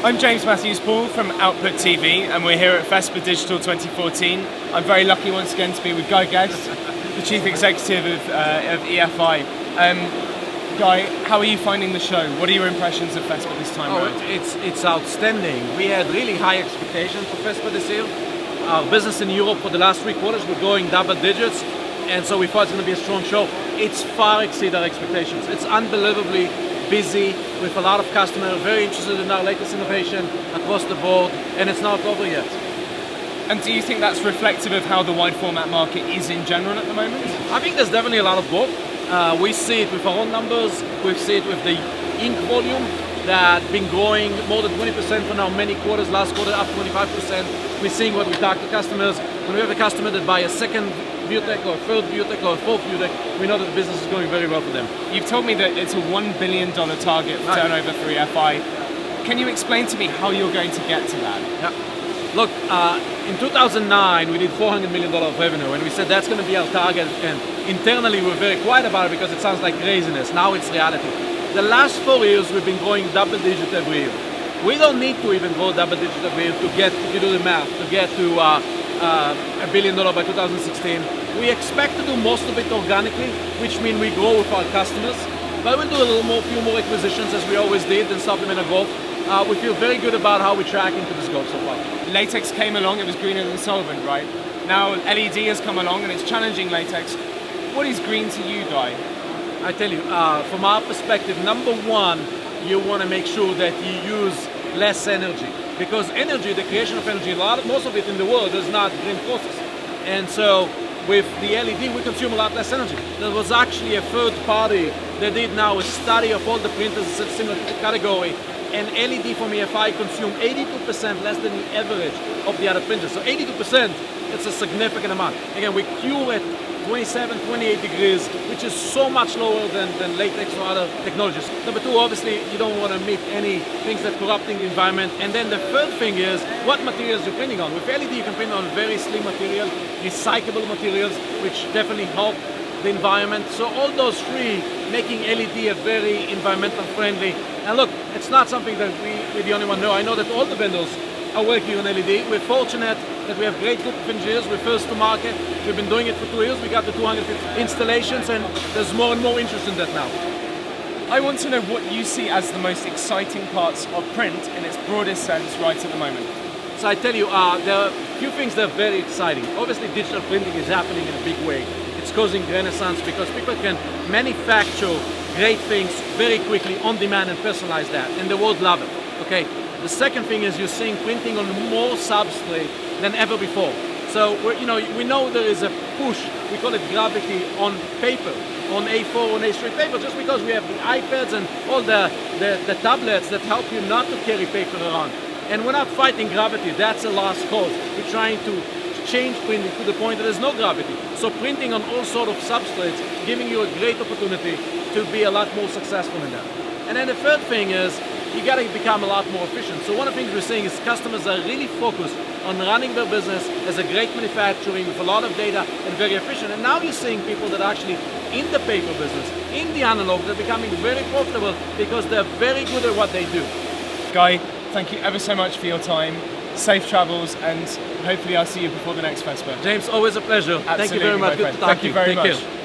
I'm James Matthews-Paul from Output TV, and we're here at FESPA Digital 2014. I'm very lucky once again to be with Guy Gecht, the Chief Executive of EFI. Guy, how are you finding the show? What are your impressions of FESPA this time around? It's outstanding. We had really high expectations for FESPA this year. Our business in Europe for the last 3 quarters, we're going double digits, and so we thought it's going to be a strong show. It's far exceeded our expectations. It's unbelievably busy with a lot of customers, very interested in our latest innovation across the board, and it's not over yet. And do you think that's reflective of how the wide format market is in general at the moment? I think there's definitely a lot of both. We see it with our own numbers, we see it with the ink volume that been growing more than 20% for now many quarters, last quarter up 25%. We're seeing what we talk to customers. When we have a customer that buy a second ViewTech or a third ViewTech or a fourth ViewTech, we know that the business is going very well for them. You've told me that it's a $1 billion target for turnover for EFI. Can you explain to me how you're going to get to that? Yeah. Look, in 2009 we did $400 million of revenue, and we said that's going to be our target, and internally we're very quiet about it because it sounds like craziness. Now it's reality. The last 4 years we've been growing double digit every year. We don't need to even grow double digit every year to get, if you do the math, to get to $1 billion by 2016. We expect to do most of it organically, which means we grow with our customers, but we'll do a few more acquisitions as we always did and supplement our growth. We feel very good about how we track into this growth so far. Latex came along, it was greener than solvent, right? Now LED has come along and it's challenging latex. What is green to you, Guy? I tell you, from our perspective, number one, you want to make sure that you use less energy, because energy, the creation of energy, most of it in the world is not green process, and so with the LED we consume a lot less energy. There was actually a third party that did now a study of all the printers in a similar category, and LED from EFI consume 82% less than the average of the other printers. So 82%, it's a significant amount. Again, we cure at 27, 28 degrees, which is so much lower than latex or other technologies. Number two, obviously, you don't want to emit any things that corrupting the environment. And then the third thing is what materials you're printing on. With LED, you can print on very slim materials, recyclable materials, which definitely help the environment. So all those three making LED a very environmental friendly. And look, it's not something that we're the only one know. I know that all the vendors are working on LED. We're fortunate that we have great group of engineers. We're first to market. We've been doing it for 2 years. We got the 250 installations, and there's more and more interest in that now. I want to know what you see as the most exciting parts of print in its broadest sense right at the moment. So I tell you, there are a few things that are very exciting. Obviously, digital printing is happening in a big way. It's causing renaissance because people can manufacture great things very quickly on demand and personalize that, and the world love it. Okay. The second thing is you're seeing printing on more substrate than ever before. So we know there is a push, we call it gravity, on paper, on A4, on A3 paper, just because we have the iPads and all the tablets that help you not to carry paper around. And we're not fighting gravity, that's a lost cause. We're trying to change printing to the point that there's no gravity. So printing on all sort of substrates, giving you a great opportunity to be a lot more successful in that. And then the third thing is, you got to become a lot more efficient. So one of the things we're seeing is customers are really focused on running their business as a great manufacturing with a lot of data and very efficient. And now you're seeing people that are actually in the paper business, in the analog, they're becoming very profitable because they're very good at what they do. Guy, thank you ever so much for your time. Safe travels, and hopefully I'll see you before the next FESPA. James, always a pleasure. Absolutely, thank you very much. Good to talk to you. Thank you very much. Care.